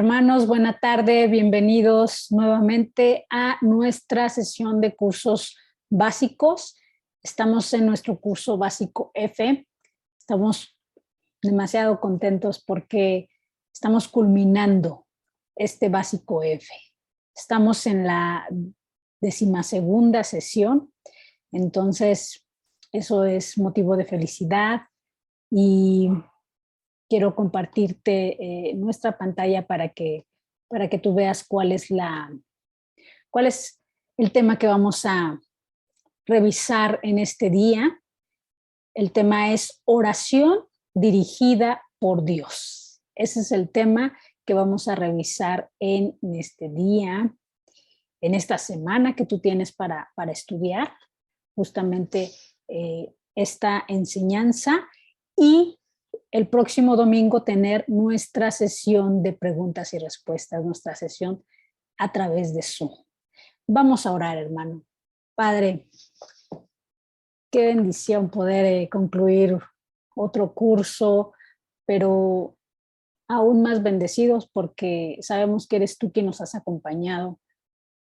Hermanos, buena tarde, bienvenidos nuevamente a nuestra sesión de cursos básicos. Estamos en nuestro curso básico F. Estamos demasiado contentos porque estamos culminando este básico F. Estamos en la 12ª sesión, entonces eso es motivo de felicidad y quiero compartirte nuestra pantalla para que tú veas cuál es el tema que vamos a revisar en este día. El tema es oración dirigida por Dios. Ese es el tema que vamos a revisar en este día, en esta semana que tú tienes para estudiar justamente esta enseñanza, y el próximo domingo tener nuestra sesión de preguntas y respuestas, nuestra sesión a través de Zoom. Vamos a orar, hermano. Padre, qué bendición poder concluir otro curso, pero aún más bendecidos porque sabemos que eres tú quien nos has acompañado,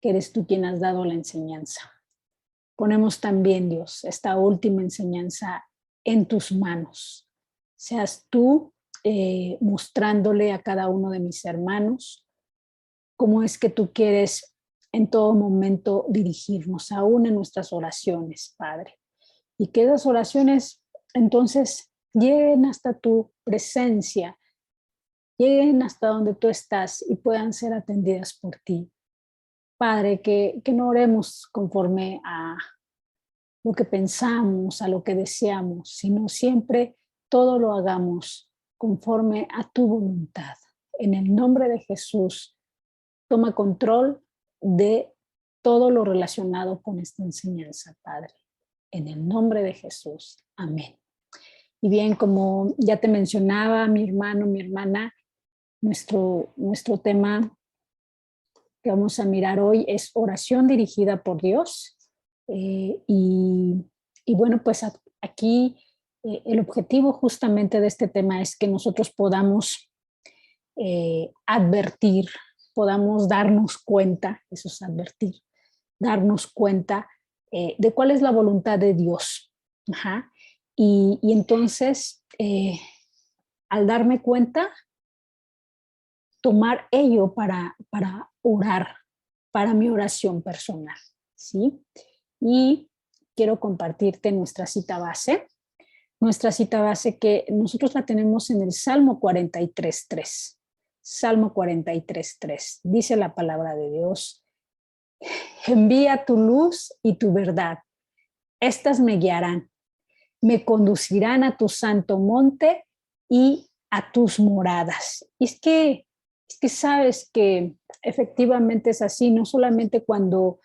que eres tú quien has dado la enseñanza. Ponemos también, Dios, esta última enseñanza en tus manos. Seas tú mostrándole a cada uno de mis hermanos cómo es que tú quieres en todo momento dirigirnos, aún en nuestras oraciones, Padre. Y que esas oraciones entonces lleguen hasta tu presencia, lleguen hasta donde tú estás y puedan ser atendidas por ti. Padre, que no oremos conforme a lo que pensamos, a lo que deseamos, sino siempre todo lo hagamos conforme a tu voluntad. En el nombre de Jesús, toma control de todo lo relacionado con esta enseñanza, Padre. En el nombre de Jesús. Amén. Y bien, como ya te mencionaba, mi hermano, mi hermana, nuestro tema que vamos a mirar hoy es oración dirigida por Dios. Y bueno, pues aquí el objetivo justamente de este tema es que nosotros podamos advertir, podamos darnos cuenta, eso es advertir, darnos cuenta de cuál es la voluntad de Dios. Ajá. Y entonces, al darme cuenta, tomar ello para orar, para mi oración personal, ¿sí? Y quiero compartirte nuestra cita base. Nuestra cita base que nosotros la tenemos en el Salmo 43:3. Salmo 43:3. Dice la palabra de Dios: envía tu luz y tu verdad. Estas me guiarán, me conducirán a tu santo monte y a tus moradas. Y es que sabes que efectivamente es así, no solamente cuando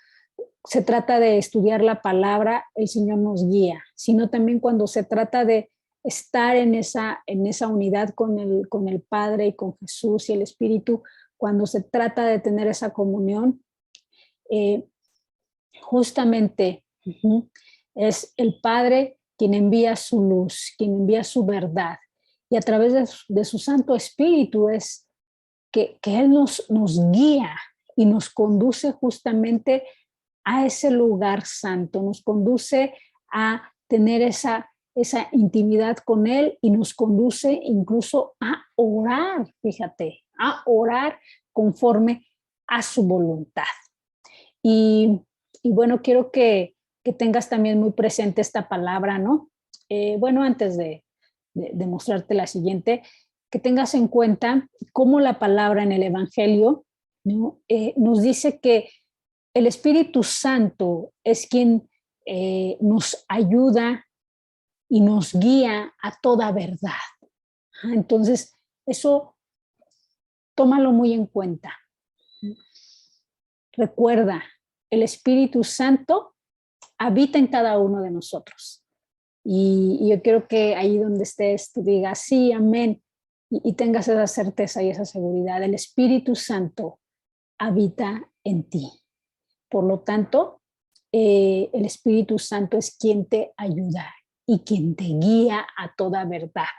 se trata de estudiar la palabra, el Señor nos guía, sino también cuando se trata de estar en esa unidad con el Padre y con Jesús y el Espíritu, cuando se trata de tener esa comunión, justamente es el Padre quien envía su luz, quien envía su verdad, y a través de su Santo Espíritu es que Él nos guía y nos conduce justamente a ese lugar santo, nos conduce a tener esa intimidad con Él y nos conduce incluso a orar, fíjate, a orar conforme a su voluntad. Y bueno, quiero que tengas también muy presente esta palabra, ¿no? Bueno, antes de mostrarte la siguiente, que tengas en cuenta cómo la palabra en el Evangelio, ¿no? Nos dice que el Espíritu Santo es quien nos ayuda y nos guía a toda verdad. Entonces, eso tómalo muy en cuenta. Recuerda, el Espíritu Santo habita en cada uno de nosotros. Y yo quiero que ahí donde estés tú digas, sí, amén, y tengas esa certeza y esa seguridad. El Espíritu Santo habita en ti. Por lo tanto, el Espíritu Santo es quien te ayuda y quien te guía a toda verdad,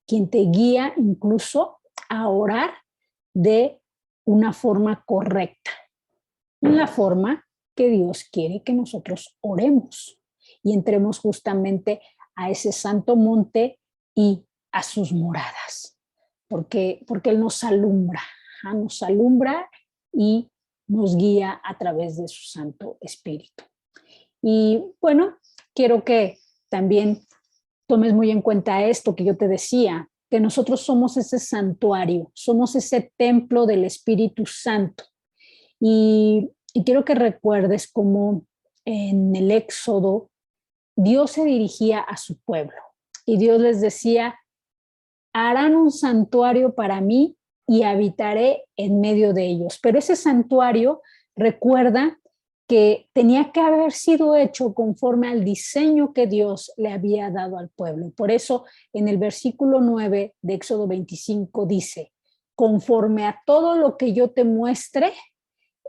quien te guía incluso a orar de una forma correcta, la forma que Dios quiere que nosotros oremos y entremos justamente a ese santo monte y a sus moradas, porque Él nos alumbra y nos guía a través de su Santo Espíritu. Y bueno, quiero que también tomes muy en cuenta esto que yo te decía, que nosotros somos ese santuario, somos ese templo del Espíritu Santo. Y quiero que recuerdes cómo en el Éxodo Dios se dirigía a su pueblo y Dios les decía, harán un santuario para mí y habitaré en medio de ellos. Pero ese santuario, recuerda que tenía que haber sido hecho conforme al diseño que Dios le había dado al pueblo. Por eso en el versículo 9 de Éxodo 25 dice, conforme a todo lo que yo te muestre,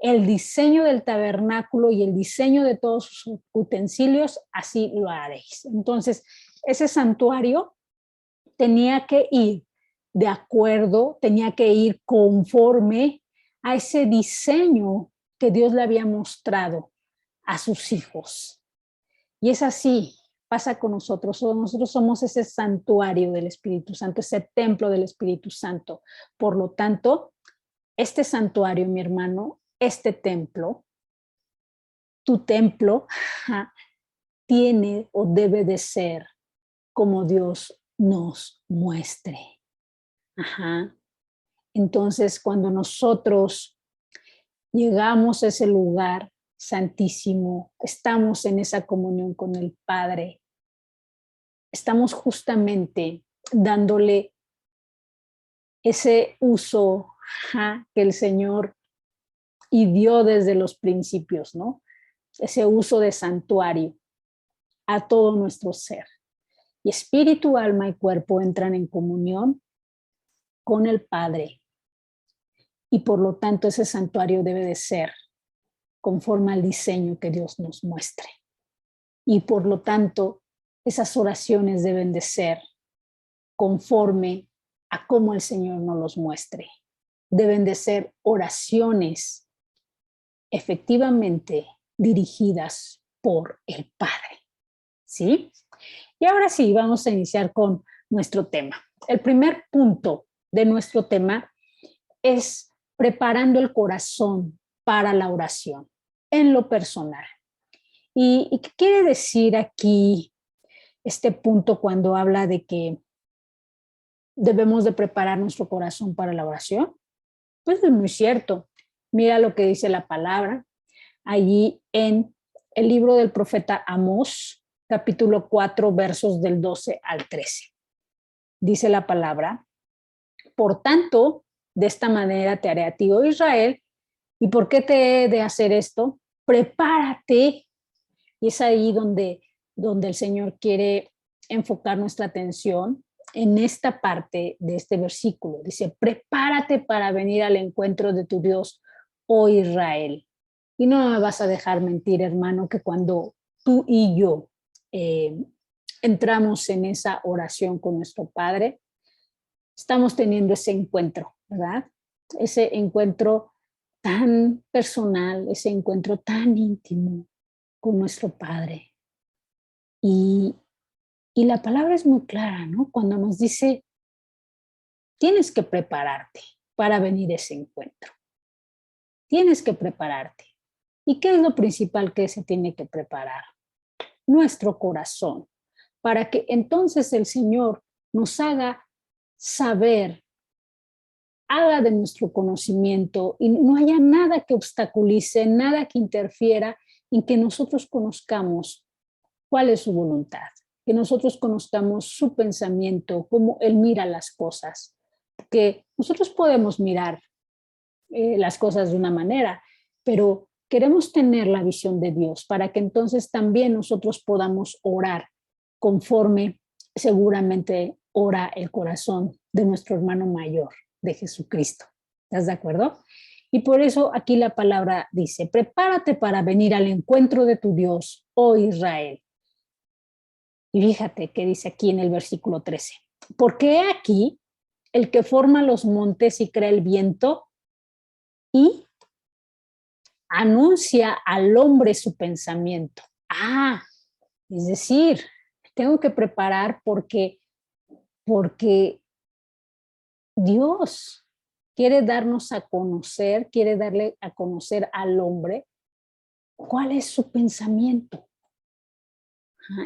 el diseño del tabernáculo y el diseño de todos sus utensilios, así lo haréis. Entonces, ese santuario tenía que ir de acuerdo, tenía que ir conforme a ese diseño que Dios le había mostrado a sus hijos. Y es así, pasa con nosotros. Nosotros somos ese santuario del Espíritu Santo, ese templo del Espíritu Santo. Por lo tanto, este santuario, mi hermano, este templo, tu templo, tiene o debe de ser como Dios nos muestre. Ajá. Entonces, cuando nosotros llegamos a ese lugar santísimo, estamos en esa comunión con el Padre, estamos justamente dándole ese uso que el Señor dio desde los principios, ¿no? Ese uso de santuario a todo nuestro ser. Y espíritu, alma y cuerpo entran en comunión con el Padre. Y por lo tanto ese santuario debe de ser conforme al diseño que Dios nos muestre. Y por lo tanto esas oraciones deben de ser conforme a cómo el Señor nos los muestre. Deben de ser oraciones efectivamente dirigidas por el Padre. ¿Sí? Y ahora sí, vamos a iniciar con nuestro tema. El primer punto de nuestro tema es preparando el corazón para la oración en lo personal. ¿Y qué quiere decir aquí este punto cuando habla de que debemos de preparar nuestro corazón para la oración? Pues es muy cierto. Mira lo que dice la palabra allí en el libro del profeta Amós, capítulo 4, versos del 12 al 13. Dice la palabra, por tanto, de esta manera te haré a ti, oh Israel. ¿Y por qué te he de hacer esto? Prepárate. Y es ahí donde el Señor quiere enfocar nuestra atención en esta parte de este versículo. Dice, prepárate para venir al encuentro de tu Dios, oh Israel. Y no me vas a dejar mentir, hermano, que cuando tú y yo entramos en esa oración con nuestro Padre, estamos teniendo ese encuentro, ¿verdad? Ese encuentro tan personal, ese encuentro tan íntimo con nuestro Padre. Y la palabra es muy clara, ¿no? Cuando nos dice, tienes que prepararte para venir a ese encuentro. Tienes que prepararte. ¿Y qué es lo principal que se tiene que preparar? Nuestro corazón, para que entonces el Señor nos haga saber, haga de nuestro conocimiento y no haya nada que obstaculice, nada que interfiera en que nosotros conozcamos cuál es su voluntad, que nosotros conozcamos su pensamiento, cómo Él mira las cosas, que nosotros podemos mirar las cosas de una manera, pero queremos tener la visión de Dios para que entonces también nosotros podamos orar conforme seguramente ora el corazón de nuestro hermano mayor, de Jesucristo. ¿Estás de acuerdo? Y por eso aquí la palabra dice, prepárate para venir al encuentro de tu Dios, oh Israel. Y fíjate que dice aquí en el versículo 13, porque aquí el que forma los montes y crea el viento y anuncia al hombre su pensamiento. Es decir, tengo que preparar porque Dios quiere darnos a conocer, quiere darle a conocer al hombre cuál es su pensamiento.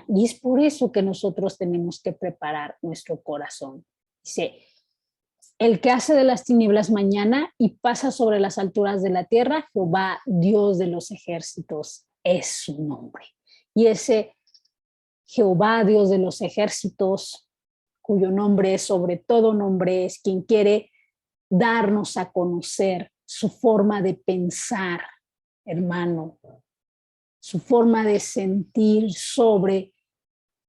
Y es por eso que nosotros tenemos que preparar nuestro corazón. Dice, el que hace de las tinieblas mañana y pasa sobre las alturas de la tierra, Jehová, Dios de los ejércitos, es su nombre. Y ese Jehová, Dios de los ejércitos, cuyo nombre es sobre todo nombre, es quien quiere darnos a conocer su forma de pensar, hermano, su forma de sentir sobre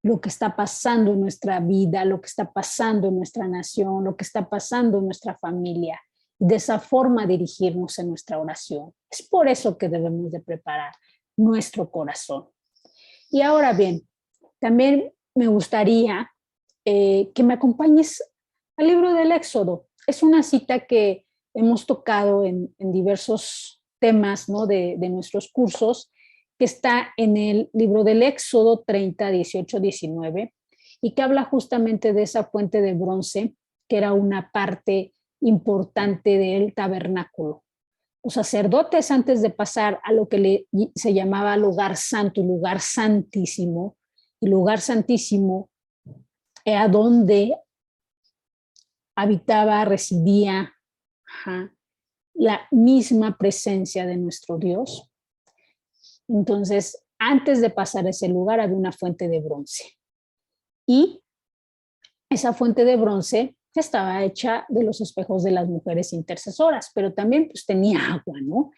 lo que está pasando en nuestra vida, lo que está pasando en nuestra nación, lo que está pasando en nuestra familia. De esa forma dirigirnos en nuestra oración. Es por eso que debemos de preparar nuestro corazón. Y ahora bien, también me gustaría que me acompañes al libro del Éxodo. Es una cita que hemos tocado en diversos temas, ¿no? de nuestros cursos, que está en el libro del Éxodo 30, 18, 19, y que habla justamente de esa fuente de bronce, que era una parte importante del tabernáculo. Los sacerdotes, antes de pasar a lo que se llamaba lugar santo y lugar santísimo, y lugar santísimo era donde habitaba, residía la misma presencia de nuestro Dios. Entonces, antes de pasar a ese lugar había una fuente de bronce. Y esa fuente de bronce estaba hecha de los espejos de las mujeres intercesoras, pero también pues tenía agua, ¿no?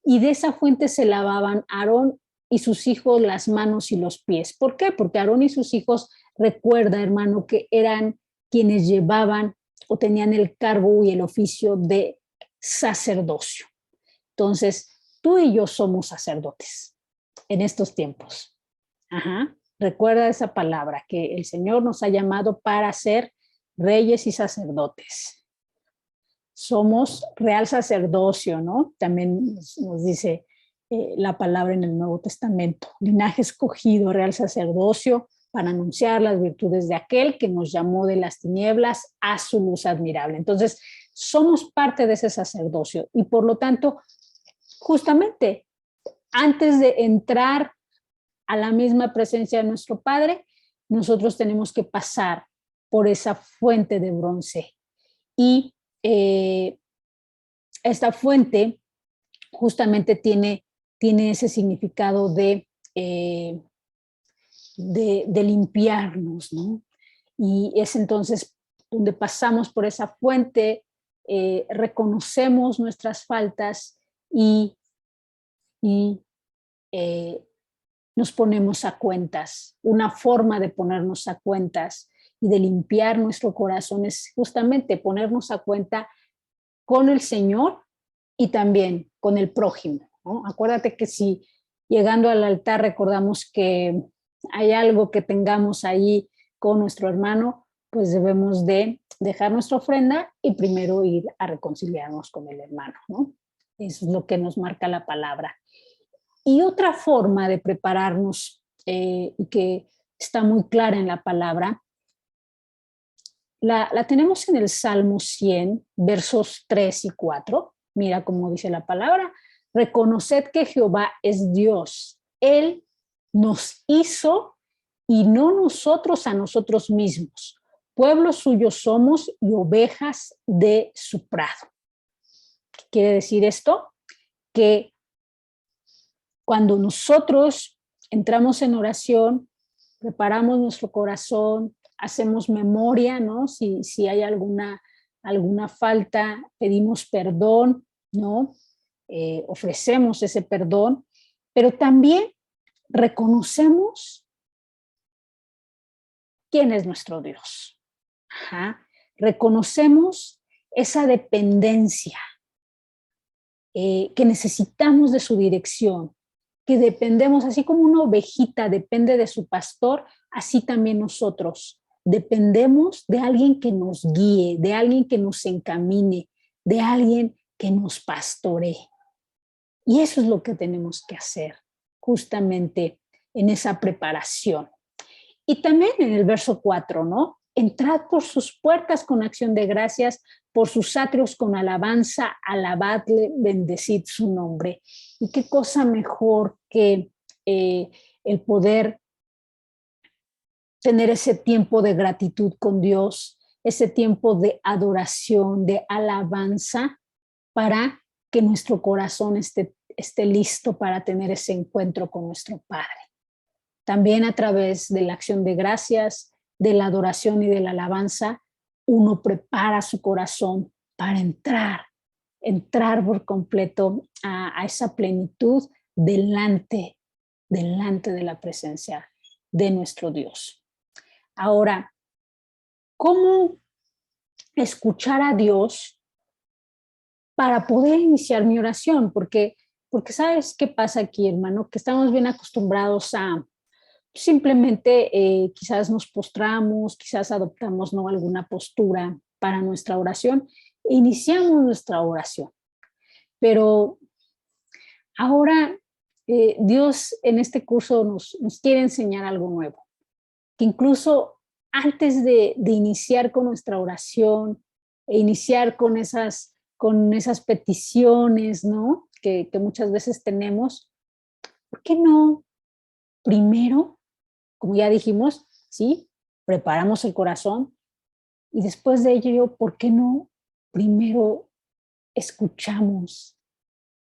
Y de esa fuente se lavaban Aarón y sus hijos las manos y los pies. ¿Por qué? Porque Aarón y sus hijos, recuerda, hermano, que eran quienes llevaban o tenían el cargo y el oficio de sacerdocio. Entonces, tú y yo somos sacerdotes en estos tiempos. Recuerda esa palabra, que el Señor nos ha llamado para ser reyes y sacerdotes. Somos real sacerdocio, ¿no? También nos dice la palabra en el Nuevo Testamento. Linaje escogido, real sacerdocio, para anunciar las virtudes de aquel que nos llamó de las tinieblas a su luz admirable. Entonces, somos parte de ese sacerdocio y por lo tanto, justamente, antes de entrar a la misma presencia de nuestro Padre, nosotros tenemos que pasar por esa fuente de bronce. Y esta fuente justamente tiene ese significado de limpiarnos, ¿no? Y es entonces donde pasamos por esa fuente, reconocemos nuestras faltas y nos ponemos a cuentas. Una forma de ponernos a cuentas y de limpiar nuestro corazón es justamente ponernos a cuenta con el Señor y también con el prójimo, ¿no? Acuérdate que si llegando al altar recordamos que hay algo que tengamos ahí con nuestro hermano, pues debemos de dejar nuestra ofrenda y primero ir a reconciliarnos con el hermano, ¿no? Eso es lo que nos marca la palabra. Y otra forma de prepararnos, y que está muy clara en la palabra, la tenemos en el Salmo 100, versos 3 y 4. Mira cómo dice la palabra: reconoced que Jehová es Dios. Él nos hizo y no nosotros a nosotros mismos. Pueblo suyo somos y ovejas de su prado. ¿Qué quiere decir esto? Que cuando nosotros entramos en oración, preparamos nuestro corazón, hacemos memoria, ¿no? Si hay alguna falta, pedimos perdón, ¿no? Ofrecemos ese perdón, pero también reconocemos quién es nuestro Dios. Reconocemos esa dependencia, que necesitamos de su dirección, que dependemos, así como una ovejita depende de su pastor, así también nosotros dependemos de alguien que nos guíe, de alguien que nos encamine, de alguien que nos pastoree. Y eso es lo que tenemos que hacer justamente en esa preparación. Y también en el verso 4, ¿no? Entrad por sus puertas con acción de gracias, por sus atrios con alabanza, alabadle, bendecid su nombre. Y qué cosa mejor que el poder tener ese tiempo de gratitud con Dios, ese tiempo de adoración, de alabanza, para que nuestro corazón esté listo para tener ese encuentro con nuestro Padre. También a través de la acción de gracias, de la adoración y de la alabanza, uno prepara su corazón para entrar por completo a esa plenitud delante de la presencia de nuestro Dios. Ahora, ¿cómo escuchar a Dios para poder iniciar mi oración? Porque ¿sabes qué pasa aquí, hermano? Que estamos bien acostumbrados a simplemente quizás nos postramos, quizás adoptamos, ¿no?, alguna postura para nuestra oración e iniciamos nuestra oración. Pero ahora Dios en este curso nos quiere enseñar algo nuevo, que incluso antes de iniciar con nuestra oración e iniciar con esas peticiones, ¿no?, que muchas veces tenemos, ¿por qué no primero, como ya dijimos, sí, preparamos el corazón y después de ello, ¿por qué no primero escuchamos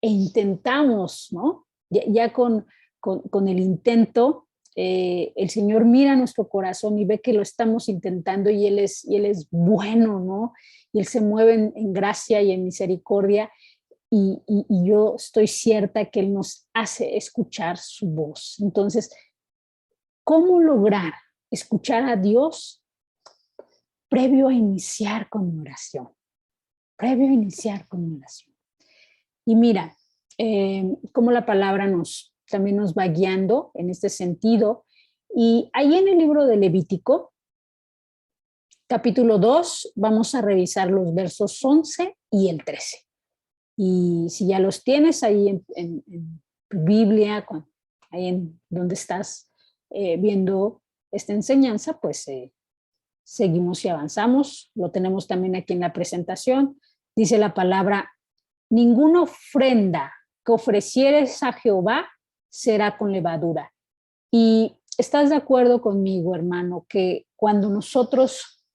e intentamos, ¿no? Ya con el intento, el Señor mira nuestro corazón y ve que lo estamos intentando y Él es bueno, ¿no? Y Él se mueve en gracia y en misericordia y yo estoy cierta que Él nos hace escuchar su voz. Entonces, ¿cómo lograr escuchar a Dios previo a iniciar con mi oración? Previo a iniciar con mi oración. Y mira, cómo la palabra también nos va guiando en este sentido. Y ahí en el libro de Levítico, capítulo 2, vamos a revisar los versos 11 y el 13. Y si ya los tienes ahí en tu Biblia, ahí en donde estás viendo esta enseñanza, pues seguimos y avanzamos. Lo tenemos también aquí en la presentación. Dice la palabra: ninguna ofrenda que ofrecieres a Jehová será con levadura. Y estás de acuerdo conmigo, hermano, que cuando nosotros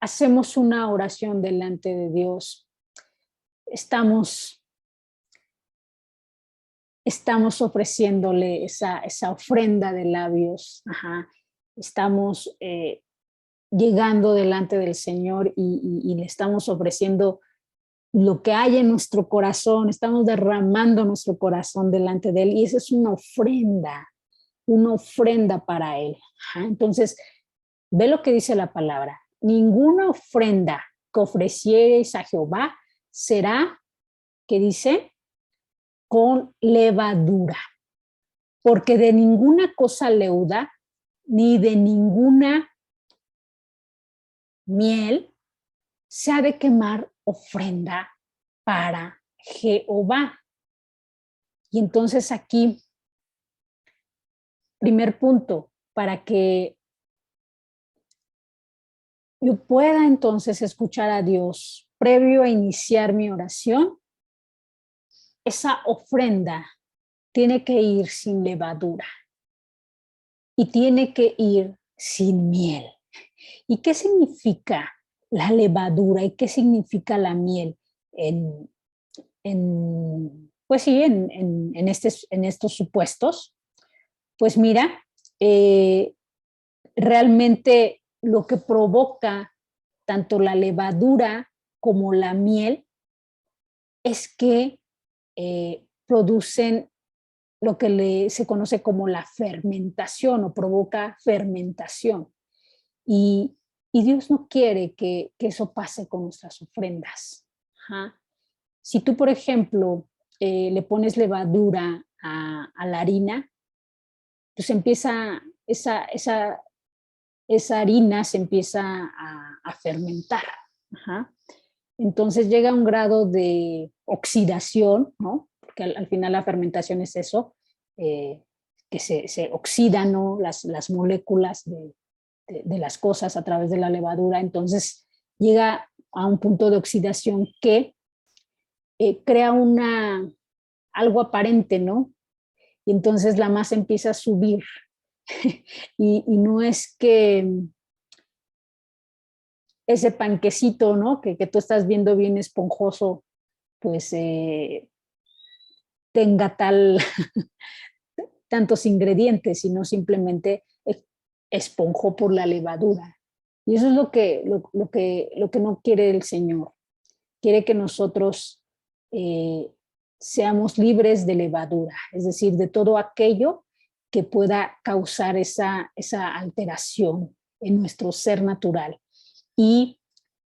hacemos una oración delante de Dios, estamos ofreciéndole esa ofrenda de labios. Ajá. Estamos llegando delante del Señor y le estamos ofreciendo lo que hay en nuestro corazón, estamos derramando nuestro corazón delante de Él y esa es una ofrenda para Él. Ajá. Entonces, ve lo que dice la palabra: ninguna ofrenda que ofreciereis a Jehová será, ¿qué dice?, con levadura, porque de ninguna cosa leuda, ni de ninguna miel se ha de quemar ofrenda para Jehová. Y entonces aquí, primer punto, para que yo pueda entonces escuchar a Dios previo a iniciar mi oración, esa ofrenda tiene que ir sin levadura y tiene que ir sin miel. ¿Y qué significa la levadura y qué significa la miel pues sí, en estos supuestos? Pues mira, realmente lo que provoca tanto la levadura como la miel es que producen lo que se conoce como la fermentación o provoca fermentación. Y Dios no quiere que eso pase con nuestras ofrendas. Ajá. Si tú, por ejemplo, le pones levadura a la harina, pues empieza esa esa harina se empieza a fermentar. Ajá. Entonces llega a un grado de oxidación, ¿no? Porque al final la fermentación es eso, que se oxidan, ¿no? Las moléculas de las cosas a través de la levadura. Entonces llega a un punto de oxidación que crea algo aparente, ¿no? Y entonces la masa empieza a subir. Y no es que ese panquecito, ¿no? Que tú estás viendo bien esponjoso, pues tenga tantos ingredientes, sino simplemente esponjó por la levadura. Y eso es lo que no quiere el Señor. Quiere que nosotros seamos libres de levadura, es decir, de todo aquello que pueda causar esa alteración en nuestro ser natural. Y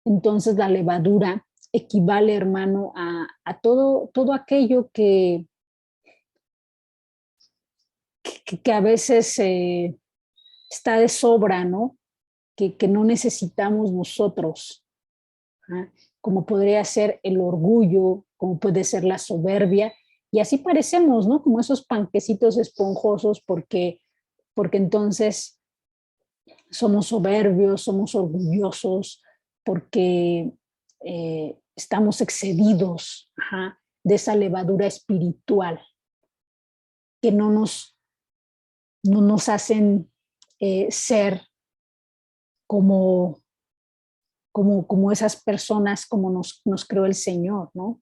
entonces la levadura equivale, hermano, a todo aquello que a veces está de sobra, ¿no? Que no necesitamos nosotros, ¿ah? Como podría ser el orgullo, como puede ser la soberbia, y así parecemos, ¿no? Como esos panquecitos esponjosos, porque entonces somos soberbios, somos orgullosos, porque estamos excedidos, ajá, de esa levadura espiritual que no nos hacen ser como, como esas personas como nos creó el Señor, ¿no?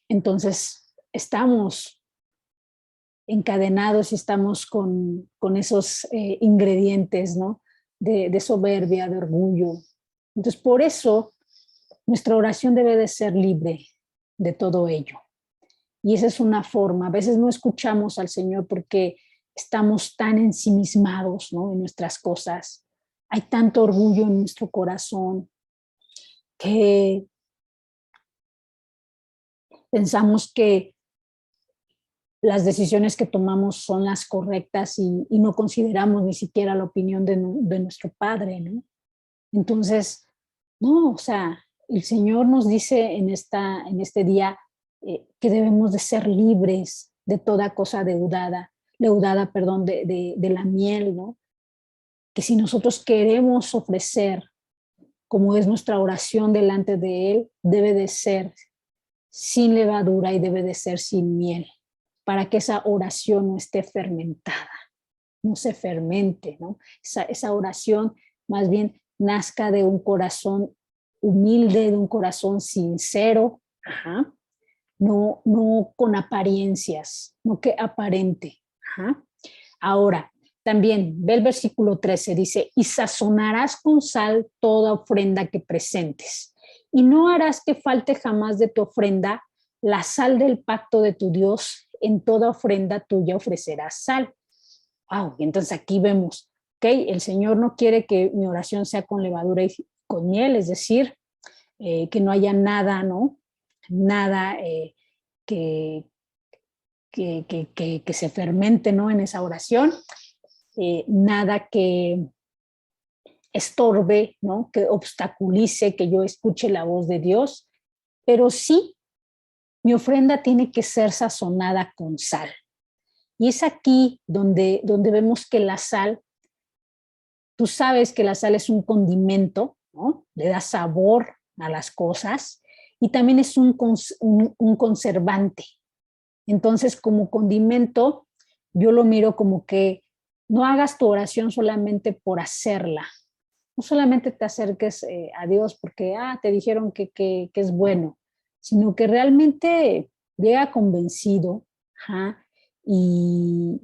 Entonces, estamos encadenados y estamos con esos ingredientes, ¿no? De soberbia, de orgullo. Entonces, por eso, nuestra oración debe de ser libre de todo ello. Y esa es una forma. A veces no escuchamos al Señor porque estamos tan ensimismados, ¿no? En nuestras cosas. Hay tanto orgullo en nuestro corazón que pensamos que las decisiones que tomamos son las correctas y no consideramos ni siquiera la opinión de nuestro Padre, ¿no? Entonces, no, o sea, el Señor nos dice en este día que debemos de ser libres de toda cosa leudada, perdón, de la miel, ¿no? Que si nosotros queremos ofrecer, como es nuestra oración delante de Él, debe de ser sin levadura y debe de ser sin miel, para que esa oración no esté fermentada, no se fermente, ¿no? Esa oración más bien nazca de un corazón humilde, de un corazón sincero, ajá, no con apariencias, no que aparente. Ajá. Ahora, también ve el versículo 13, dice, y sazonarás con sal toda ofrenda que presentes, y no harás que falte jamás de tu ofrenda la sal del pacto de tu Dios, en toda ofrenda tuya ofrecerás sal. Wow, y entonces aquí vemos, ok, el Señor no quiere que mi oración sea con levadura y con miel, es decir, que no haya nada, ¿no? Nada que, que se fermente, ¿no? En esa oración, nada que estorbe, ¿no? Que obstaculice que yo escuche la voz de Dios, pero sí, mi ofrenda tiene que ser sazonada con sal. Y es aquí donde vemos que la sal, tú sabes que la sal es un condimento, ¿no? Le da sabor a las cosas y también es un conservante. Entonces, como condimento, yo lo miro como que no hagas tu oración solamente por hacerla. No solamente te acerques a Dios porque te dijeron que es bueno, sino que realmente llega convencido, ajá, y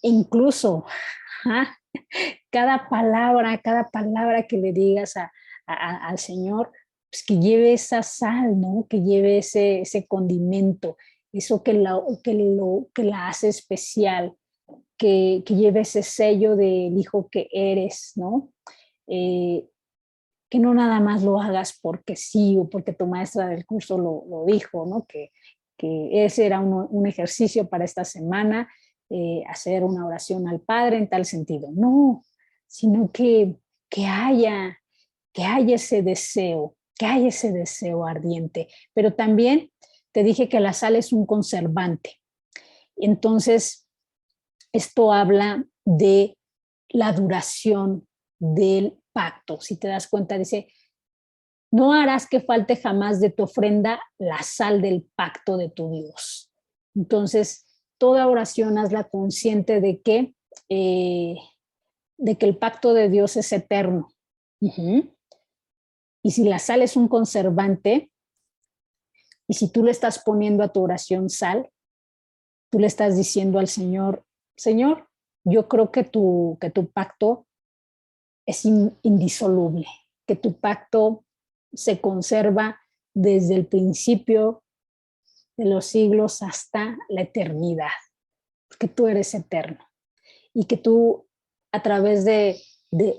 incluso ajá, cada palabra que le digas al Señor, pues que lleve esa sal, ¿no? Que lleve ese condimento, eso que la hace especial, que lleve ese sello del hijo que eres, ¿no? Eh, que no nada más lo hagas porque sí o porque tu maestra del curso lo dijo, ¿no? Que ese era un ejercicio para esta semana, hacer una oración al Padre en tal sentido. No, sino que haya ese deseo, que haya ese deseo ardiente. Pero también te dije que la sal es un conservante. Entonces, esto habla de la duración del pacto. Si te das cuenta, dice, no harás que falte jamás de tu ofrenda la sal del pacto de tu Dios. Entonces, toda oración hazla consciente de que el pacto de Dios es eterno. Uh-huh. Y si la sal es un conservante, y si tú le estás poniendo a tu oración sal, tú le estás diciendo al Señor, Señor, yo creo que tu pacto es indisoluble, que tu pacto se conserva desde el principio de los siglos hasta la eternidad, porque tú eres eterno y que tú a través de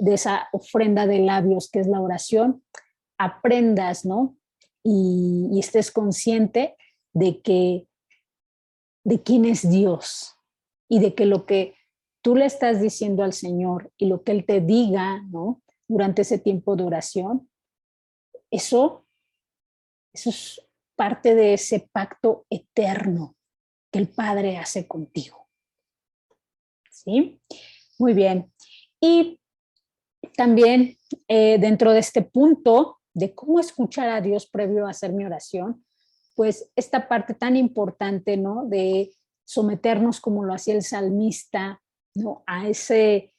esa ofrenda de labios que es la oración, aprendas, ¿no? Y estés consciente de quién es Dios y de que lo que tú le estás diciendo al Señor y lo que Él te diga, ¿no? Durante ese tiempo de oración, eso es parte de ese pacto eterno que el Padre hace contigo. ¿Sí? Muy bien. Y también dentro de este punto de cómo escuchar a Dios previo a hacer mi oración, pues esta parte tan importante, ¿no? De someternos como lo hacía el salmista, ¿no? A ese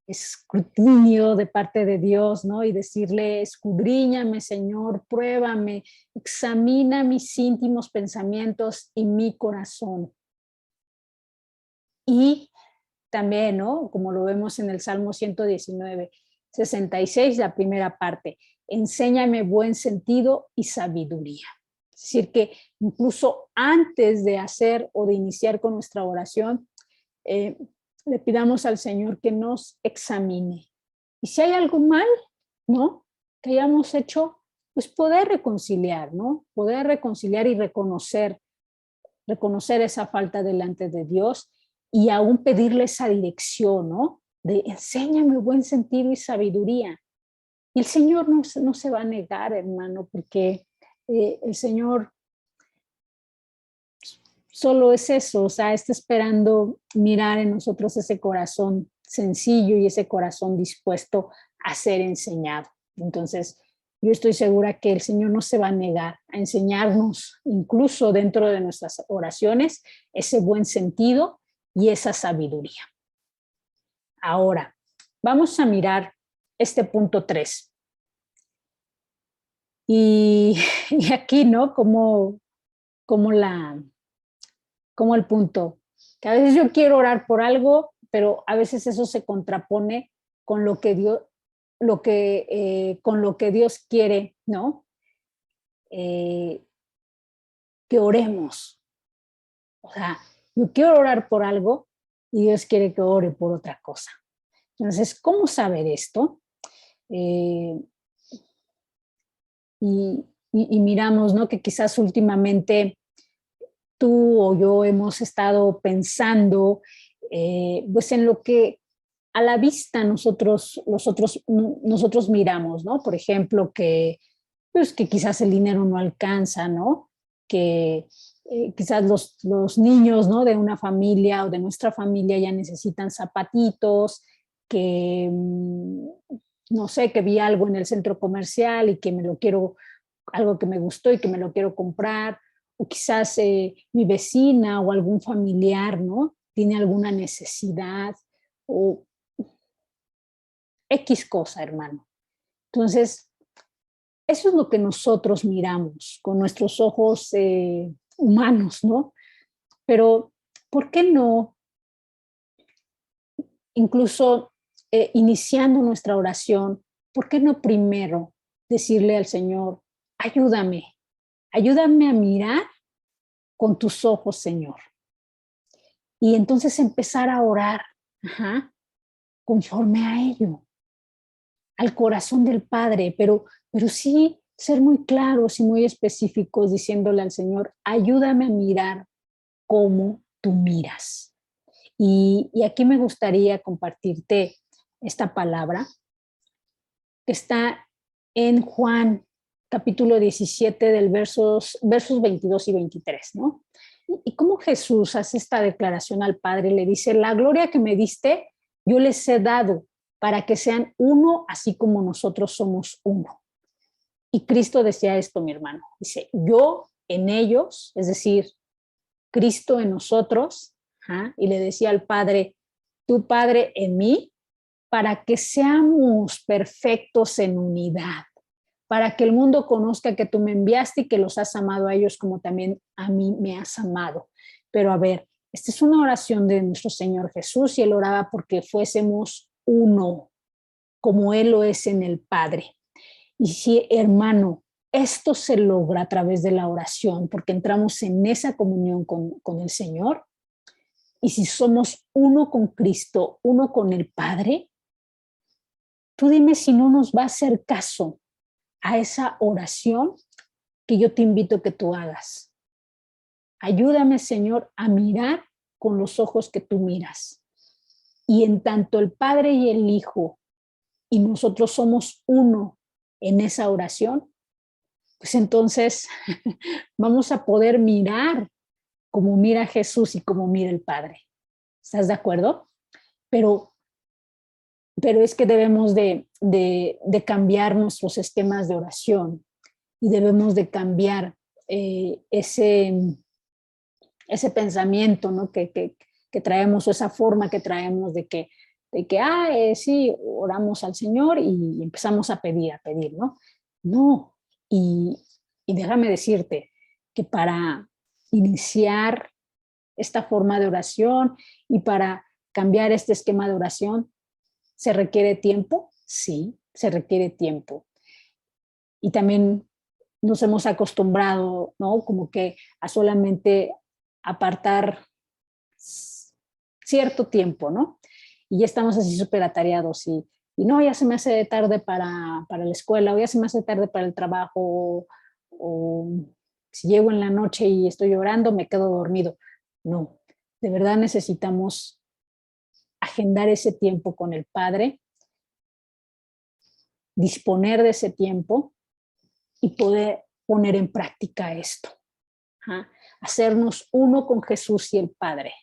escrutinio de parte de Dios, ¿no? Y decirle, escudriñame, Señor, pruébame, examina mis íntimos pensamientos y mi corazón. Y también, ¿no? Como lo vemos en el Salmo 119, 66, la primera parte, enséñame buen sentido y sabiduría. Es decir, que incluso antes de hacer o de iniciar con nuestra oración, le pidamos al Señor que nos examine. Y si hay algo mal, ¿no? Que hayamos hecho, pues poder reconciliar, ¿no? Poder reconciliar y reconocer esa falta delante de Dios y aún pedirle esa dirección, ¿no? De enséñame buen sentido y sabiduría. Y el Señor no se va a negar, hermano, porque el Señor solo es eso, o sea, está esperando mirar en nosotros ese corazón sencillo y ese corazón dispuesto a ser enseñado. Entonces, yo estoy segura que el Señor no se va a negar a enseñarnos, incluso dentro de nuestras oraciones, ese buen sentido y esa sabiduría. Ahora, vamos a mirar este punto 3. Y aquí, ¿no? Como el punto, que a veces yo quiero orar por algo, pero a veces eso se contrapone con lo que Dios, con lo que Dios quiere, ¿no? Que oremos. O sea, yo quiero orar por algo y Dios quiere que ore por otra cosa. Entonces, ¿cómo saber esto? Y miramos, ¿no? Que quizás últimamente tú o yo hemos estado pensando pues en lo que a la vista nosotros miramos, ¿no? Por ejemplo, pues que quizás el dinero no alcanza, ¿no? Que quizás los niños, ¿no? De una familia o de nuestra familia ya necesitan zapatitos, que no sé, que vi algo en el centro comercial y que algo que me gustó y que me lo quiero comprar, o quizás mi vecina o algún familiar, ¿no? Tiene alguna necesidad o X cosa, hermano. Entonces, eso es lo que nosotros miramos con nuestros ojos humanos, ¿no? Pero, ¿por qué no, incluso iniciando nuestra oración, por qué no primero decirle al Señor, ayúdame a mirar con tus ojos, Señor? Y entonces empezar a orar, conforme a ello, al corazón del Padre, pero sí ser muy claros y muy específicos diciéndole al Señor, ayúdame a mirar como tú miras, Y aquí me gustaría compartirte esta palabra que está en Juan capítulo 17 del versos 22 y 23, ¿no? Y cómo Jesús hace esta declaración al Padre, le dice, la gloria que me diste, yo les he dado para que sean uno, así como nosotros somos uno. Y Cristo decía esto, mi hermano, dice, yo en ellos, es decir, Cristo en nosotros, y le decía al Padre, tu Padre en mí, para que seamos perfectos en unidad, para que el mundo conozca que tú me enviaste y que los has amado a ellos como también a mí me has amado. Pero a ver, esta es una oración de nuestro Señor Jesús y Él oraba porque fuésemos uno, como Él lo es en el Padre. Y si, hermano, esto se logra a través de la oración, porque entramos en esa comunión con el Señor, y si somos uno con Cristo, uno con el Padre, tú dime si no nos va a hacer caso a esa oración que yo te invito a que tú hagas. Ayúdame, Señor, a mirar con los ojos que tú miras. Y en tanto el Padre y el Hijo y nosotros somos uno en esa oración, pues entonces vamos a poder mirar como mira Jesús y como mira el Padre. ¿Estás de acuerdo? Pero es que debemos de cambiar nuestros esquemas de oración y debemos de cambiar ese pensamiento, ¿no? que traemos, o esa forma que traemos de que sí, oramos al Señor y empezamos a pedir, ¿no? No, y déjame decirte que para iniciar esta forma de oración y para cambiar este esquema de oración, ¿se requiere tiempo? Sí, se requiere tiempo. Y también nos hemos acostumbrado, ¿no? Como que a solamente apartar cierto tiempo, ¿no? Y ya estamos así súper atareados y no, ya se me hace tarde para la escuela, o ya se me hace tarde para el trabajo, o si llego en la noche y estoy llorando, me quedo dormido. No, de verdad necesitamos agendar ese tiempo con el Padre, disponer de ese tiempo y poder poner en práctica esto. Hacernos uno con Jesús y el Padre.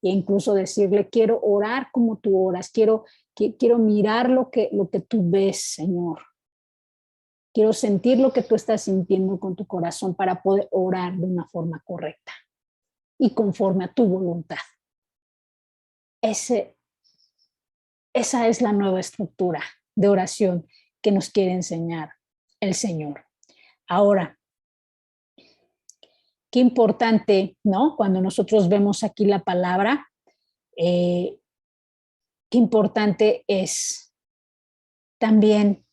E incluso decirle, quiero orar como tú oras, quiero mirar lo que tú ves, Señor. Quiero sentir lo que tú estás sintiendo con tu corazón para poder orar de una forma correcta y conforme a tu voluntad. Esa es la nueva estructura de oración que nos quiere enseñar el Señor. Ahora, qué importante, ¿no? Cuando nosotros vemos aquí la palabra, qué importante es también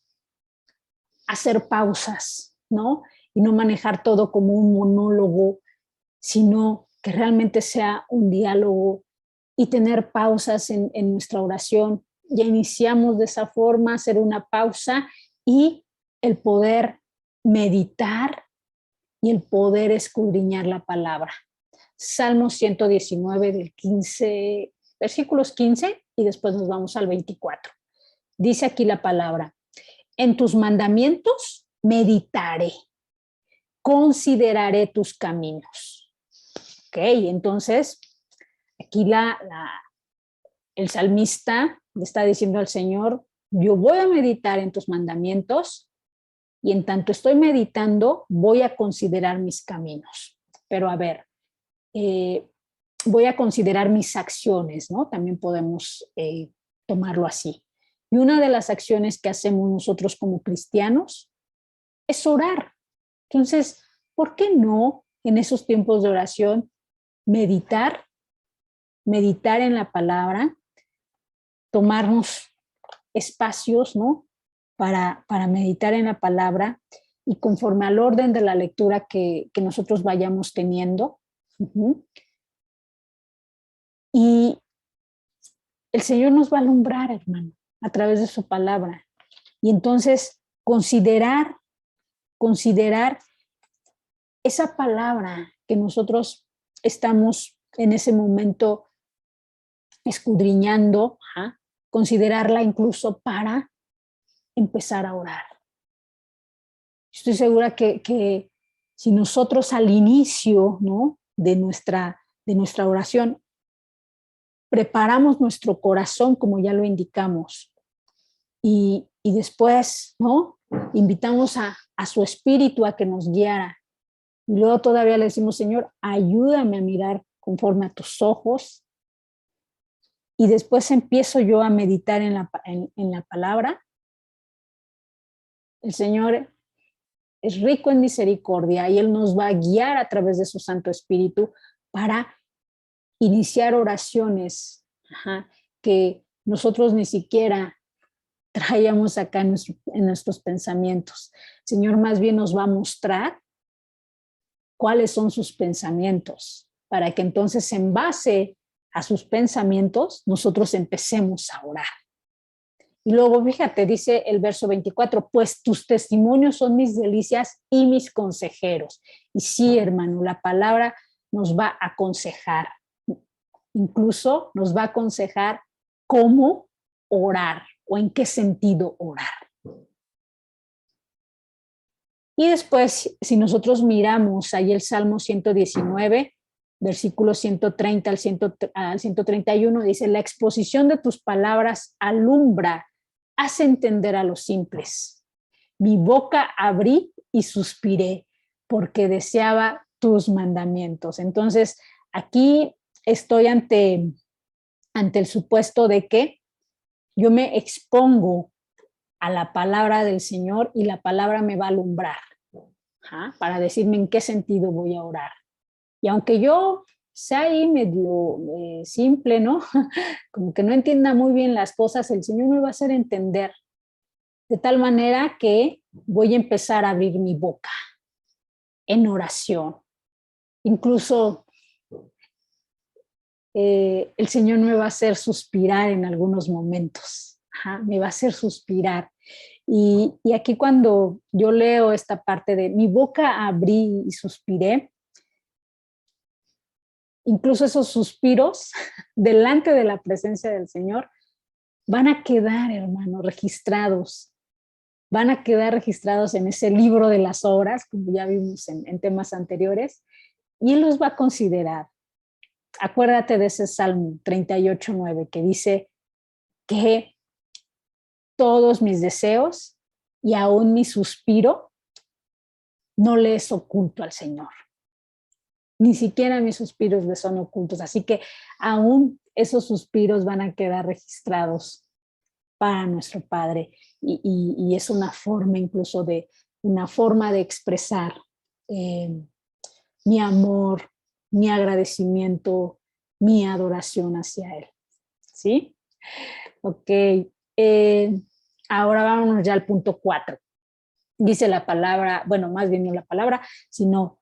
hacer pausas, ¿no? Y no manejar todo como un monólogo, sino que realmente sea un diálogo y tener pausas en nuestra oración. Ya iniciamos de esa forma, hacer una pausa y el poder meditar y el poder escudriñar la palabra. Salmo 119 del 15, versículos 15 y después nos vamos al 24. Dice aquí la palabra, en tus mandamientos meditaré, consideraré tus caminos. Ok, entonces aquí el salmista le está diciendo al Señor, yo voy a meditar en tus mandamientos y en tanto estoy meditando voy a considerar mis caminos. Pero a ver, voy a considerar mis acciones, ¿no? También podemos tomarlo así. Y una de las acciones que hacemos nosotros como cristianos es orar. Entonces, ¿por qué no en esos tiempos de oración meditar en la palabra, tomarnos espacios, ¿no? Para meditar en la palabra y conforme al orden de la lectura que nosotros vayamos teniendo. Y el Señor nos va a alumbrar, hermano, a través de su palabra. Y entonces considerar esa palabra que nosotros estamos en ese momento escudriñando, considerarla incluso para empezar a orar. Estoy segura que si nosotros al inicio, ¿no?, de nuestra oración preparamos nuestro corazón, como ya lo indicamos, y después, ¿no?, invitamos a su espíritu a que nos guiara, y luego todavía le decimos, Señor, ayúdame a mirar conforme a tus ojos, y después empiezo yo a meditar en la palabra. El Señor es rico en misericordia y Él nos va a guiar a través de su Santo Espíritu para iniciar oraciones que nosotros ni siquiera traíamos acá en nuestros pensamientos. El Señor más bien nos va a mostrar cuáles son sus pensamientos, para que entonces en base a sus pensamientos nosotros empecemos a orar. Y luego, fíjate, dice el verso 24, pues tus testimonios son mis delicias y mis consejeros. Y sí, hermano, la palabra nos va a aconsejar. Incluso nos va a aconsejar cómo orar o en qué sentido orar. Y después, si nosotros miramos ahí el Salmo 119, versículos 130 al 131, dice, la exposición de tus palabras alumbra, hace entender a los simples. Mi boca abrí y suspiré porque deseaba tus mandamientos. Entonces, aquí estoy ante el supuesto de que yo me expongo a la palabra del Señor y la palabra me va a alumbrar para decirme en qué sentido voy a orar. Y aunque yo sea ahí medio simple, ¿no? Como que no entienda muy bien las cosas, el Señor me va a hacer entender de tal manera que voy a empezar a abrir mi boca en oración. Incluso el Señor me va a hacer suspirar en algunos momentos, me va a hacer suspirar. Y aquí cuando yo leo esta parte de mi boca abrí y suspiré, incluso esos suspiros delante de la presencia del Señor van a quedar, hermano, registrados. Van a quedar registrados en ese libro de las obras, como ya vimos en temas anteriores, y Él los va a considerar. Acuérdate de ese Salmo 38:9 que dice que todos mis deseos y aún mi suspiro no le es oculto al Señor. Ni siquiera mis suspiros le son ocultos. Así que aún esos suspiros van a quedar registrados para nuestro Padre. Y es una forma incluso una forma de expresar mi amor, mi agradecimiento, mi adoración hacia Él. ¿Sí? Ok. Ahora vámonos ya al punto 4. Dice la palabra, bueno, más bien no la palabra, sino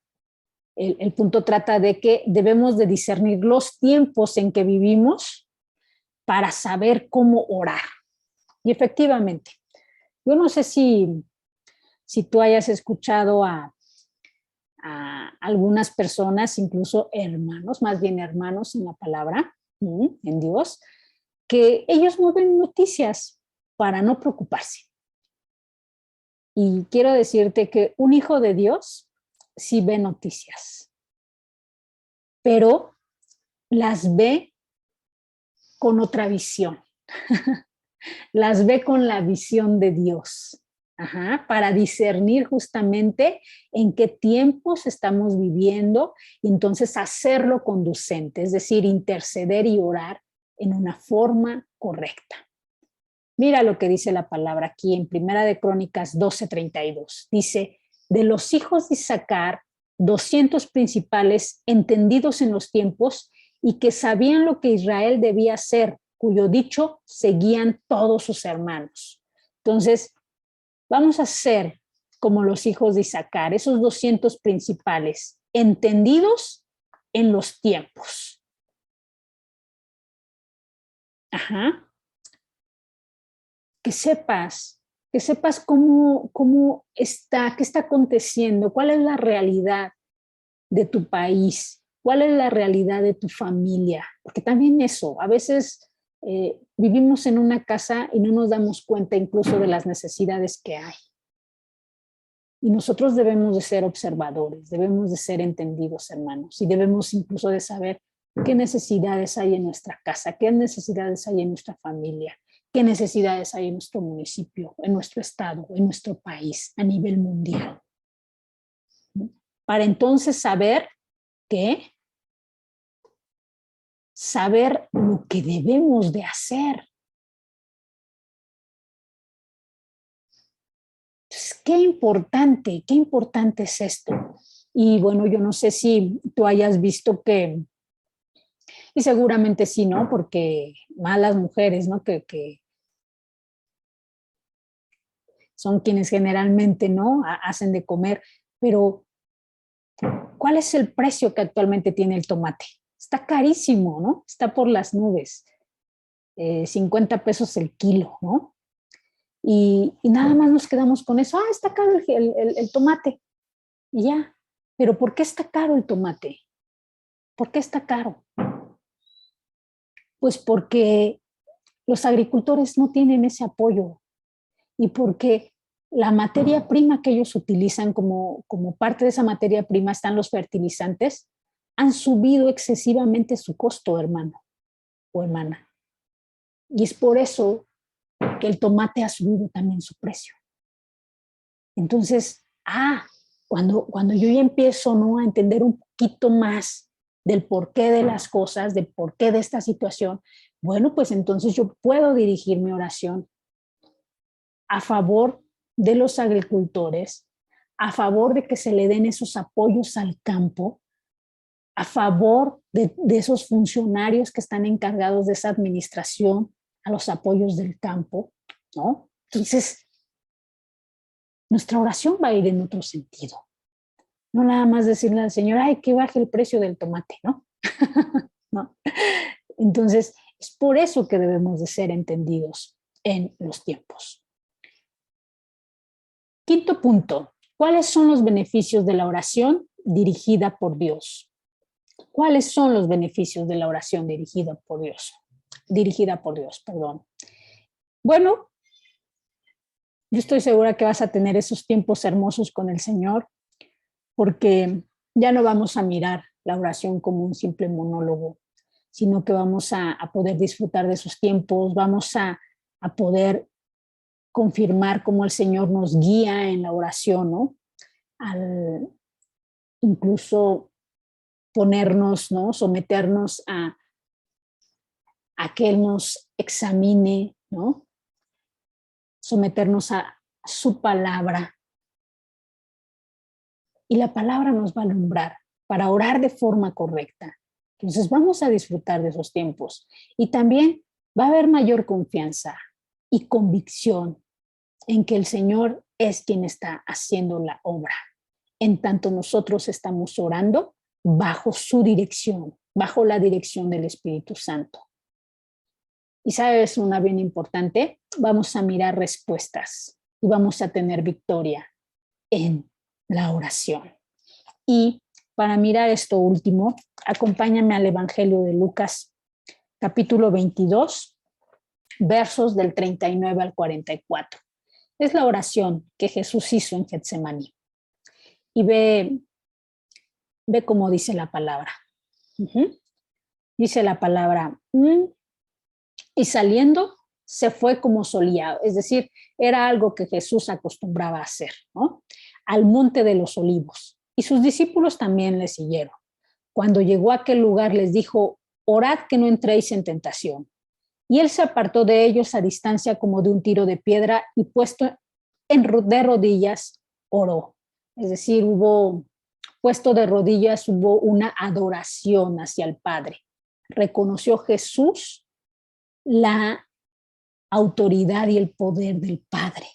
el punto trata de que debemos de discernir los tiempos en que vivimos para saber cómo orar. Y efectivamente, yo no sé si tú hayas escuchado a algunas personas, incluso hermanos, más bien hermanos en la palabra, en Dios, que ellos no ven noticias para no preocuparse. Y quiero decirte que un hijo de Dios sí ve noticias, pero las ve con otra visión. Las ve con la visión de Dios, para discernir justamente en qué tiempos estamos viviendo y entonces hacerlo conducente, es decir, interceder y orar en una forma correcta. Mira lo que dice la palabra aquí en Primera de Crónicas 12:32. Dice, de los hijos de Isaacar, 200 principales entendidos en los tiempos y que sabían lo que Israel debía hacer, cuyo dicho seguían todos sus hermanos. Entonces, vamos a ser como los hijos de Isaacar, esos 200 principales, entendidos en los tiempos. Que sepas cómo está, qué está aconteciendo, cuál es la realidad de tu país, ¿Cuál es la realidad de tu familia? Porque también eso, a veces vivimos en una casa y no nos damos cuenta incluso de las necesidades que hay. Y nosotros debemos de ser observadores, debemos de ser entendidos, hermanos, y debemos incluso de saber qué necesidades hay en nuestra casa, qué necesidades hay en nuestra familia, qué necesidades hay en nuestro municipio, en nuestro estado, en nuestro país, a nivel mundial. Para entonces saber lo que debemos de hacer. Entonces, qué importante es esto. Y bueno, yo no sé si tú hayas visto que, y seguramente sí, ¿no? Porque más las mujeres, ¿no? Que son quienes generalmente, ¿no? Hacen de comer, pero ¿cuál es el precio que actualmente tiene el tomate? Está carísimo, ¿no? Está por las nubes. 50 pesos el kilo, ¿no? Y nada más nos quedamos con eso. Ah, está caro el tomate. Y ya. Pero ¿por qué está caro el tomate? ¿Por qué está caro? Pues porque los agricultores no tienen ese apoyo y porque la materia prima que ellos utilizan como parte de esa materia prima están los fertilizantes, han subido excesivamente su costo, hermano o hermana. Y es por eso que el tomate ha subido también su precio. Entonces, cuando yo ya empiezo, ¿no?, a entender un poquito más del porqué de las cosas, del porqué de esta situación, bueno, pues entonces yo puedo dirigir mi oración a favor de los agricultores, a favor de que se le den esos apoyos al campo, a favor de esos funcionarios que están encargados de esa administración, a los apoyos del campo, ¿no? Entonces, nuestra oración va a ir en otro sentido. No nada más decirle al Señor, ay, que baje el precio del tomate, ¿no? ¿No? Entonces, es por eso que debemos de ser entendidos en los tiempos. Quinto punto, ¿cuáles son los beneficios de la oración dirigida por Dios? ¿Cuáles son los beneficios de la oración dirigida por Dios? Bueno, yo estoy segura que vas a tener esos tiempos hermosos con el Señor, porque ya no vamos a mirar la oración como un simple monólogo, sino que vamos a poder disfrutar de esos tiempos, vamos a poder confirmar cómo el Señor nos guía en la oración, ¿no? Al incluso ponernos, ¿no?, someternos a que Él nos examine, ¿no? Someternos a su palabra. Y la palabra nos va a alumbrar para orar de forma correcta. Entonces vamos a disfrutar de esos tiempos. Y también va a haber mayor confianza y convicción en que el Señor es quien está haciendo la obra. En tanto nosotros estamos orando bajo su dirección, bajo la dirección del Espíritu Santo. Y sabes, una bien importante, vamos a mirar respuestas y vamos a tener victoria en la oración. Y para mirar esto último, acompáñame al Evangelio de Lucas, capítulo 22, versos del 39 al 44. Es la oración que Jesús hizo en Getsemaní. Y ve cómo dice la palabra. Dice la palabra, y saliendo se fue como solía, es decir, era algo que Jesús acostumbraba a hacer, ¿no?, al monte de los olivos. Y sus discípulos también le siguieron. Cuando llegó a aquel lugar les dijo, orad que no entréis en tentación. Y él se apartó de ellos a distancia como de un tiro de piedra y puesto de rodillas oró. Es decir, puesto de rodillas, hubo una adoración hacia el Padre. Reconoció Jesús la autoridad y el poder del Padre.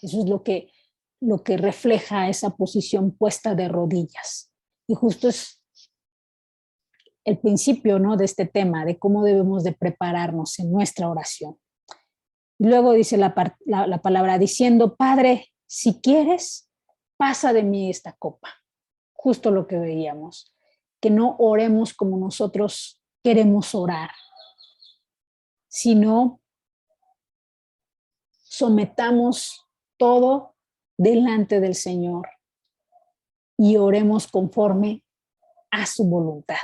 Eso es lo que refleja esa posición puesta de rodillas. Y justo es el principio, ¿no?, de este tema, de cómo debemos de prepararnos en nuestra oración. Y luego dice la palabra diciendo, Padre, si quieres, pasa de mí esta copa. Justo lo que veíamos. que no oremos como nosotros queremos orar, sino sometamos todo delante del Señor y oremos conforme a su voluntad.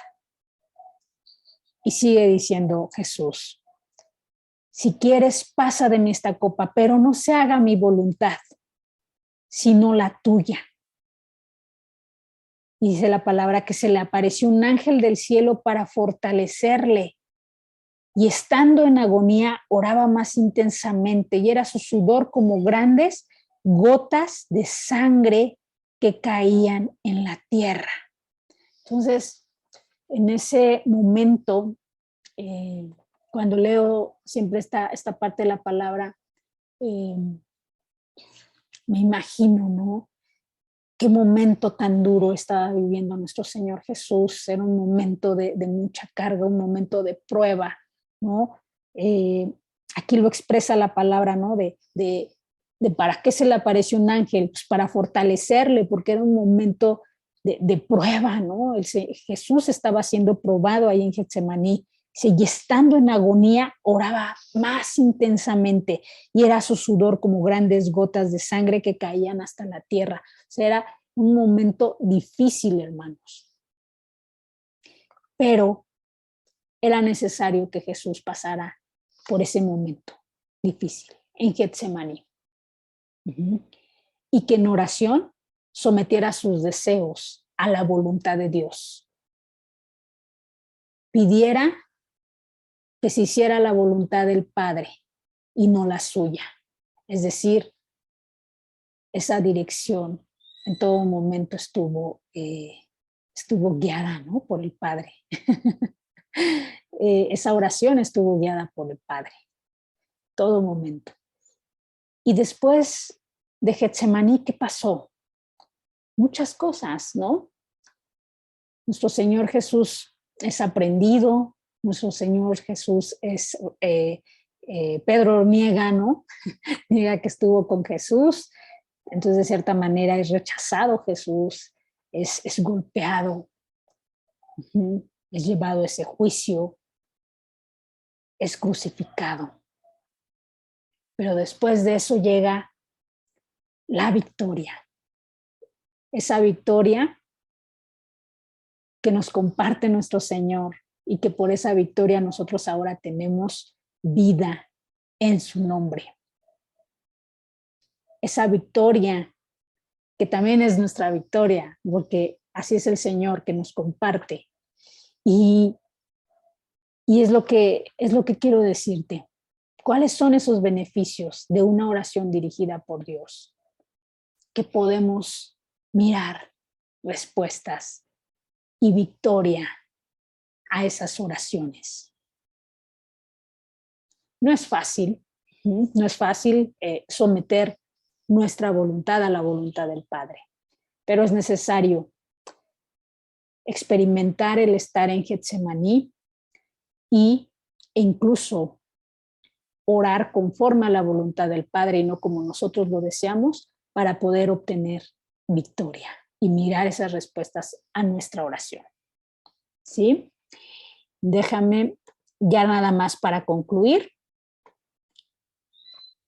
Y sigue diciendo Jesús: si quieres, pasa de mí esta copa, pero no se haga mi voluntad, sino la tuya. Y dice la palabra que se le apareció un ángel del cielo para fortalecerle. Y estando en agonía, oraba más intensamente, y era su sudor como grandes gotas de sangre que caían en la tierra. Entonces, en ese momento, cuando leo siempre esta parte de la palabra, me imagino, ¿no? Qué momento tan duro estaba viviendo nuestro Señor Jesús. Era un momento de mucha carga, un momento de prueba, ¿no? Aquí lo expresa la palabra, ¿no? De para qué se le apareció un ángel, pues para fortalecerle, porque era un momento de prueba, ¿no? Jesús estaba siendo probado ahí en Getsemaní, y estando en agonía oraba más intensamente, y era su sudor como grandes gotas de sangre que caían hasta la tierra. O sea, era un momento difícil, hermanos. Pero era necesario que Jesús pasara por ese momento difícil en Getsemaní. Y que en oración sometiera sus deseos a la voluntad de Dios. Pidiera que se hiciera la voluntad del Padre y no la suya. Es decir, esa dirección en todo momento estuvo guiada, ¿no? Por el Padre. Esa oración estuvo guiada por el Padre, todo momento. Y después de Getsemaní, ¿qué pasó? Muchas cosas, ¿no? Nuestro Señor Jesús es aprendido, nuestro Señor Jesús es, Pedro niega, ¿no? Niega que estuvo con Jesús, entonces de cierta manera es rechazado Jesús, es golpeado, es llevado a ese juicio, es crucificado. Pero después de eso llega la victoria. Esa victoria que nos comparte nuestro Señor y que por esa victoria nosotros ahora tenemos vida en su nombre. Esa victoria que también es nuestra victoria, porque así es el Señor que nos comparte. Y es lo que quiero decirte. ¿Cuáles son esos beneficios de una oración dirigida por Dios? Que podemos mirar respuestas y victoria a esas oraciones. No es fácil, someter nuestra voluntad a la voluntad del Padre, pero es necesario experimentar el estar en Getsemaní e incluso orar conforme a la voluntad del Padre y no como nosotros lo deseamos, para poder obtener victoria y mirar esas respuestas a nuestra oración. ¿Sí? Déjame ya nada más para concluir.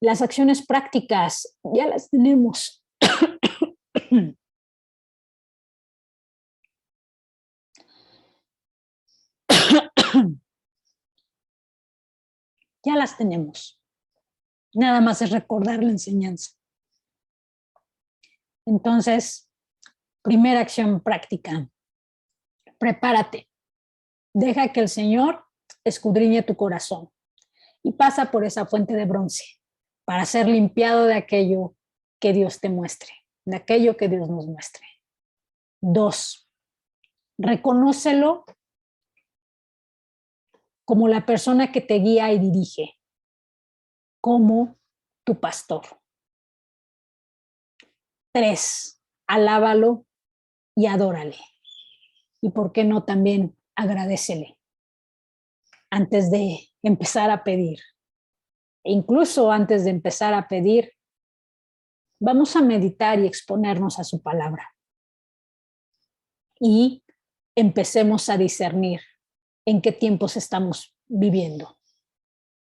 Las acciones prácticas ya las tenemos. Ya las tenemos. Nada más es recordar la enseñanza. Entonces, primera acción práctica. Prepárate. Deja que el Señor escudriñe tu corazón y pasa por esa fuente de bronce para ser limpiado de aquello que Dios te muestre, de aquello que Dios nos muestre. 2, reconócelo como la persona que te guía y dirige, como tu pastor. 3, alábalo y adórale. Y por qué no también agradécele antes de empezar a pedir. E incluso antes de empezar a pedir, vamos a meditar y exponernos a su palabra. Y empecemos a discernir en qué tiempos estamos viviendo.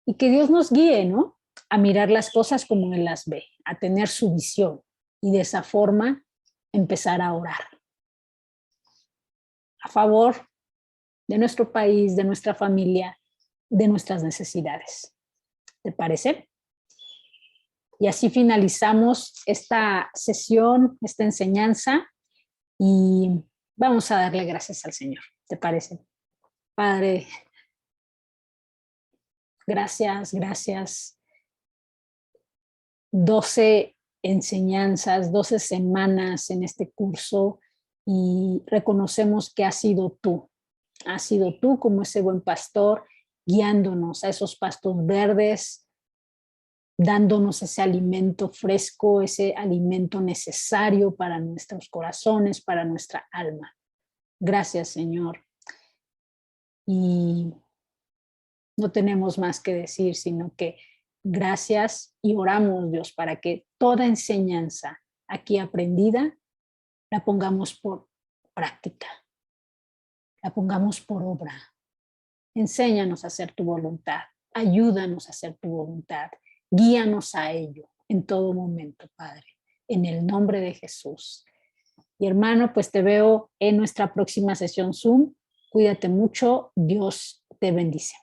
Y que Dios nos guíe, ¿no? A mirar las cosas como Él las ve, a tener su visión y de esa forma empezar a orar a favor de nuestro país, de nuestra familia, de nuestras necesidades. ¿Te parece? Y así finalizamos esta sesión, esta enseñanza, y vamos a darle gracias al Señor. ¿Te parece? Padre, gracias. 12 enseñanzas, 12 semanas en este curso, y reconocemos que has sido tú como ese buen pastor, guiándonos a esos pastos verdes, dándonos ese alimento fresco, ese alimento necesario para nuestros corazones, para nuestra alma. Gracias, Señor. Y no tenemos más que decir, sino que gracias, y oramos, Dios, para que toda enseñanza aquí aprendida la pongamos por práctica, la pongamos por obra. Enséñanos a hacer tu voluntad, ayúdanos a hacer tu voluntad, guíanos a ello en todo momento, Padre, en el nombre de Jesús. Y hermano, pues te veo en nuestra próxima sesión Zoom. Cuídate mucho, Dios te bendice.